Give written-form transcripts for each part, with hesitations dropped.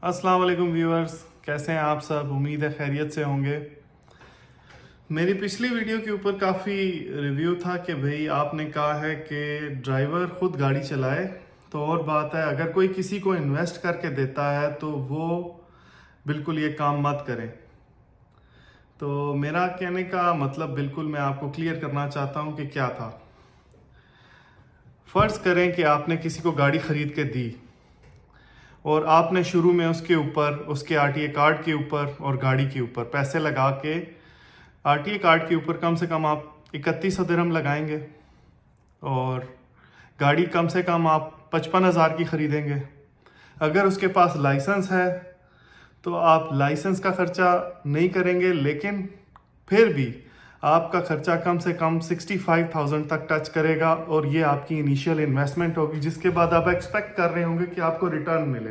अस्सलाम वालेकुम व्यूअर्स, कैसे हैं आप सब। उम्मीद है खैरियत से होंगे। मेरी पिछली वीडियो के ऊपर काफ़ी रिव्यू था कि भाई आपने कहा है कि ड्राइवर खुद गाड़ी चलाए, तो और बात है अगर कोई किसी को इन्वेस्ट करके देता है तो वो बिल्कुल ये काम मत करें। तो मेरा कहने का मतलब बिल्कुल मैं आपको क्लियर करना चाहता हूँ कि क्या था। फ़र्ज़ करें कि आपने किसी को गाड़ी ख़रीद के दी और आपने शुरू में उसके ऊपर, उसके आरटीए कार्ड के ऊपर और गाड़ी के ऊपर पैसे लगा के, आरटीए कार्ड के ऊपर कम से कम आप 3100 दिरहम लगाएंगे और गाड़ी कम से कम आप 55,000 की ख़रीदेंगे। अगर उसके पास लाइसेंस है तो आप लाइसेंस का ख़र्चा नहीं करेंगे, लेकिन फिर भी आपका ख़र्चा कम से कम 65,000 तक टच करेगा और ये आपकी इनिशियल इन्वेस्टमेंट होगी, जिसके बाद आप एक्सपेक्ट कर रहे होंगे कि आपको रिटर्न मिले।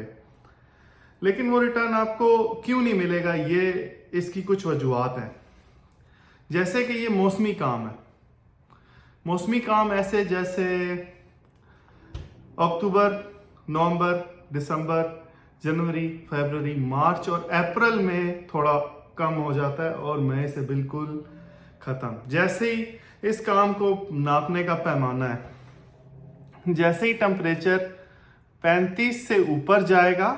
लेकिन वो रिटर्न आपको क्यों नहीं मिलेगा, ये इसकी कुछ वजूहत हैं। जैसे कि ये मौसमी काम है। मौसमी काम ऐसे जैसे अक्टूबर, नवंबर, दिसंबर, जनवरी, फरवरी, मार्च और अप्रैल में थोड़ा कम हो जाता है और मई से बिल्कुल ख़त्म। जैसे ही इस काम को नापने का पैमाना है, जैसे ही टेम्परेचर 35 से ऊपर जाएगा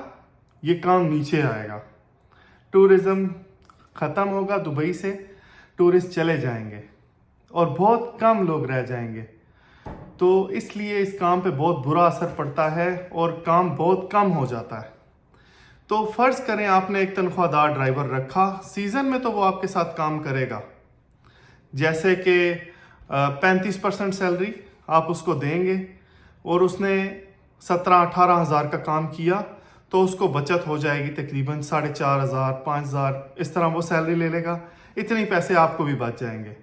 ये काम नीचे आएगा। टूरिज़्म ख़त्म होगा, दुबई से टूरिस्ट चले जाएंगे और बहुत कम लोग रह जाएंगे। तो इसलिए इस काम पे बहुत बुरा असर पड़ता है और काम बहुत कम हो जाता है। तो फ़र्ज़ करें आपने एक तनख्वाहदार ड्राइवर रखा, सीज़न में तो वो आपके साथ काम करेगा। जैसे कि 35% सैलरी आप उसको देंगे और उसने 17-18 हज़ार का काम किया तो उसको बचत हो जाएगी तकरीबन 4,500, 5,000, इस तरह वो सैलरी ले लेगा। इतने पैसे आपको भी बच जाएंगे।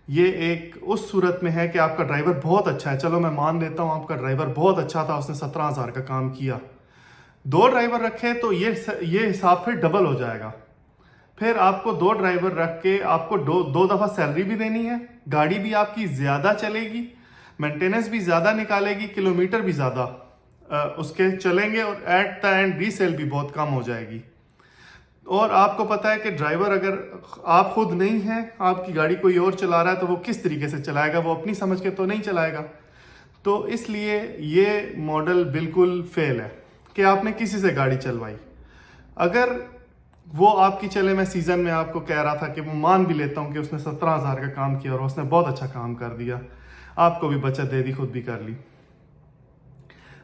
ये एक उस सूरत में है कि आपका ड्राइवर बहुत अच्छा है। चलो मैं मान लेता हूँ आपका ड्राइवर बहुत अच्छा था, उसने 17,000 का काम किया। 2 ड्राइवर रखे तो ये हिसाब फिर डबल हो जाएगा। फिर आपको 2 ड्राइवर रख के आपको दो दफ़ा सैलरी भी देनी है, गाड़ी भी आपकी ज़्यादा चलेगी, मेंटेनेंस भी ज़्यादा निकालेगी, किलोमीटर भी ज़्यादा उसके चलेंगे और एट द एंड रीसेल भी बहुत कम हो जाएगी। और आपको पता है कि ड्राइवर अगर आप खुद नहीं हैं, आपकी गाड़ी कोई और चला रहा है तो वो किस तरीके से चलाएगा, वो अपनी समझ के तो नहीं चलाएगा। तो इसलिए ये मॉडल बिल्कुल फेल है कि आपने किसी से गाड़ी चलवाई। अगर वो आपकी चले, मैं सीज़न में आपको कह रहा था कि वो मान भी लेता हूँ कि उसने 17,000 का काम किया और उसने बहुत अच्छा काम कर दिया, आपको भी बचत दे दी, खुद भी कर ली।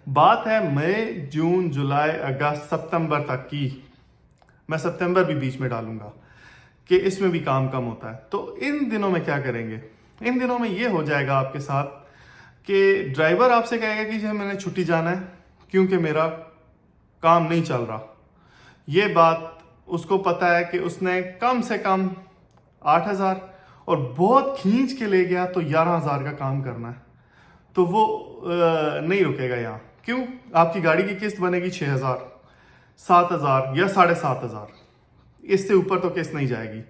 बात है मई, जून, जुलाई, अगस्त, सितंबर तक की। मैं सितंबर भी बीच में डालूंगा कि इसमें भी काम कम होता है। तो इन दिनों में क्या करेंगे? इन दिनों में ये हो जाएगा आपके साथ कि ड्राइवर आपसे कहेगा कि जी मैंने छुट्टी जाना है क्योंकि मेरा काम नहीं चल रहा। ये बात उसको पता है कि उसने कम से कम 8,000 और बहुत खींच के ले गया तो 11,000 का काम करना है, तो वो नहीं रुकेगा यहाँ। क्यों? आपकी गाड़ी की किस्त बनेगी 6,000, 7,000 या 7,500, इससे ऊपर तो किस्त नहीं जाएगी।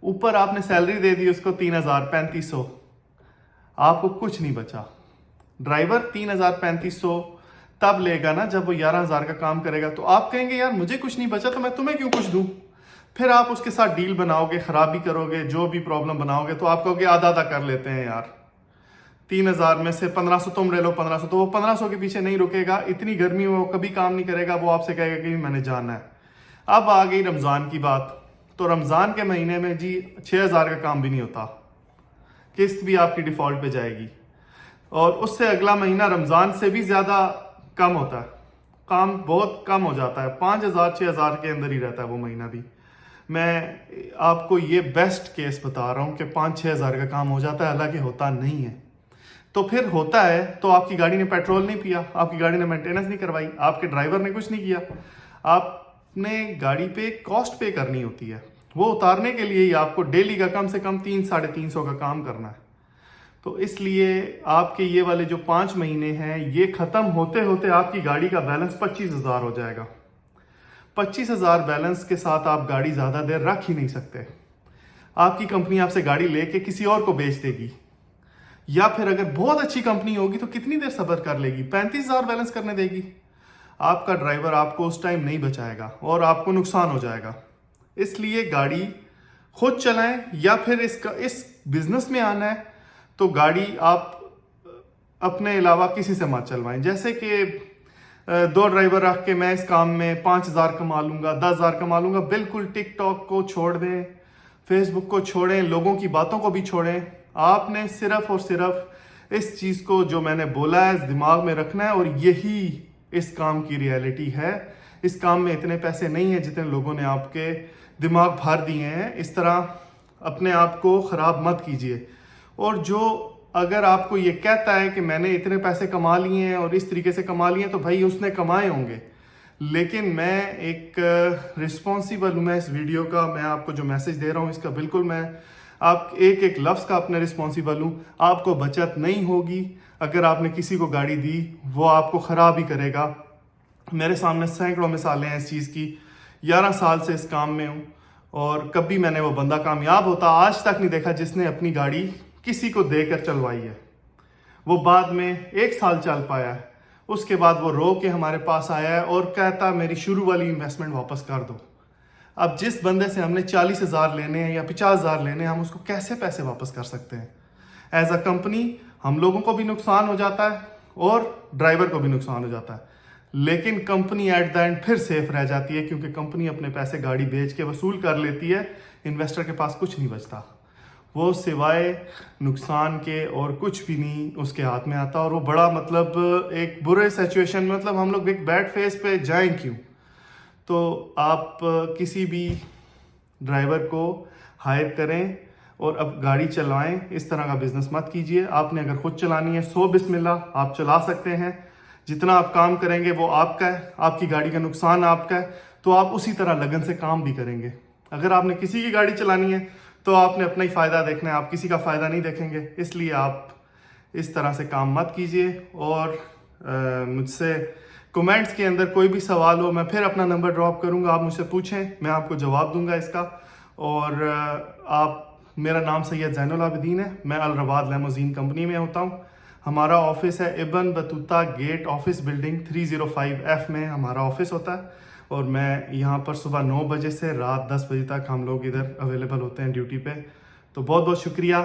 ऊपर आपने सैलरी दे दी उसको 3,000, 3,500, आपको कुछ नहीं बचा। ड्राइवर 3,000, 3,500 तब लेगा ना जब वो 11,000 का काम करेगा। तो आप कहेंगे यार मुझे कुछ नहीं बचा तो मैं तुम्हें क्यों कुछ दूं। फिर आप उसके साथ डील बनाओगे, खराबी करोगे, जो भी प्रॉब्लम बनाओगे, तो आप कहोगे आधा आधा कर लेते हैं यार, 3,000 में से 1,500 तुम ले लो, 1,500। तो वो 1,500 के पीछे नहीं रुकेगा। इतनी गर्मी में वो कभी काम नहीं करेगा, वो आपसे कहेगा कि मैंने जाना है। अब आ गई रमज़ान की बात। तो रमज़ान के महीने में जी 6,000 का काम भी नहीं होता, किस्त भी आपकी डिफ़ॉल्ट पे जाएगी और उससे अगला महीना रमज़ान से भी ज़्यादा कम होता है, काम बहुत कम हो जाता है, 5,000, 6,000 के अंदर ही रहता है वो महीना भी। मैं आपको ये बेस्ट केस बता रहा हूँ कि 5-6 हज़ार का काम हो जाता है, हालांकि होता नहीं है। तो फिर होता है तो आपकी गाड़ी ने पेट्रोल नहीं पिया, आपकी गाड़ी ने मेंटेनेंस नहीं करवाई, आपके ड्राइवर ने कुछ नहीं किया, आपने गाड़ी पे कॉस्ट पे करनी होती है। वो उतारने के लिए ही आपको डेली का कम से कम 300-350 का काम करना है। तो इसलिए आपके ये वाले जो 5 महीने हैं, ये ख़त्म होते होते आपकी गाड़ी का बैलेंस 25,000 हो जाएगा। 25,000 बैलेंस के साथ आप गाड़ी ज़्यादा देर रख ही नहीं सकते। आपकी कंपनी आपसे गाड़ी लेके किसी और को बेच देगी, या फिर अगर बहुत अच्छी कंपनी होगी तो कितनी देर सब्र कर लेगी, 35,000 बैलेंस करने देगी। आपका ड्राइवर आपको उस टाइम नहीं बचाएगा और आपको नुकसान हो जाएगा। इसलिए गाड़ी खुद चलाएं, या फिर इस बिजनेस में आना है तो गाड़ी आप अपने अलावा किसी से मत चलवाएं। जैसे कि 2 ड्राइवर रख के मैं इस काम में 5,000 कमा लूंगा, 10,000 कमा लूंगा, बिल्कुल टिकटॉक को छोड़ दें, फेसबुक को छोड़ें, लोगों की बातों को भी छोड़ें। आपने सिर्फ और सिर्फ इस चीज़ को जो मैंने बोला है दिमाग में रखना है, और यही इस काम की रियलिटी है। इस काम में इतने पैसे नहीं है जितने लोगों ने आपके दिमाग भर दिए हैं। इस तरह अपने आप को ख़राब मत कीजिए। और जो अगर आपको ये कहता है कि मैंने इतने पैसे कमा लिए हैं और इस तरीके से कमा लिए हैं, तो भाई उसने कमाए होंगे, लेकिन मैं एक रिस्पॉन्सिबल हूँ। मैं इस वीडियो का, मैं आपको जो मैसेज दे रहा हूँ इसका बिल्कुल मैं आप एक एक लफ्ज़ का अपने रिस्पॉन्सिबल हूँ। आपको बचत नहीं होगी अगर आपने किसी को गाड़ी दी, वो आपको ख़राब ही करेगा। मेरे सामने सैकड़ों मिसालें हैं इस चीज़ की। 11 साल से इस काम में हूँ और कभी मैंने वो बंदा कामयाब होता आज तक नहीं देखा जिसने अपनी गाड़ी किसी को देकर चलवाई है। वो बाद में 1 साल चल पाया है, उसके बाद वो रो के हमारे पास आया है और कहता मेरी शुरू वाली इन्वेस्टमेंट वापस कर दो। अब जिस बंदे से हमने 40,000 लेने हैं या 50,000 लेने हैं, हम उसको कैसे पैसे वापस कर सकते हैं? एज अ कंपनी हम लोगों को भी नुकसान हो जाता है और ड्राइवर को भी नुकसान हो जाता है, लेकिन कंपनी एट द एंड फिर सेफ रह जाती है, क्योंकि कंपनी अपने पैसे गाड़ी बेच के वसूल कर लेती है। इन्वेस्टर के पास कुछ नहीं बचता, वो सिवाय नुकसान के और कुछ भी नहीं उसके हाथ में आता। और वो बड़ा मतलब एक बुरे सिचुएशन, मतलब हम लोग एक बैड फेस पे जाएं क्यों? तो आप किसी भी ड्राइवर को हायर करें और अब गाड़ी चलाएं। इस तरह का बिजनेस मत कीजिए। आपने अगर खुद चलानी है, सो बिस्मिल्लाह, आप चला सकते हैं। जितना आप काम करेंगे वो आपका है, आपकी गाड़ी का नुकसान आपका है, तो आप उसी तरह लगन से काम भी करेंगे। अगर आपने किसी की गाड़ी चलानी है तो आपने अपना ही फ़ायदा देखना है, आप किसी का फ़ायदा नहीं देखेंगे। इसलिए आप इस तरह से काम मत कीजिए। और मुझसे कमेंट्स के अंदर कोई भी सवाल हो, मैं फिर अपना नंबर ड्रॉप करूंगा, आप मुझसे पूछें, मैं आपको जवाब दूंगा इसका। और मेरा नाम सैयद ज़ैनुल आबिदीन है, मैं अल रवाद लिमोज़ीन कंपनी में होता हूँ। हमारा ऑफिस है Ibn Battuta gate office building 305F में हमारा ऑफिस होता है। और मैं यहाँ पर सुबह 9 बजे से रात 10 बजे तक हम लोग इधर अवेलेबल होते हैं ड्यूटी पे। तो बहुत बहुत शुक्रिया।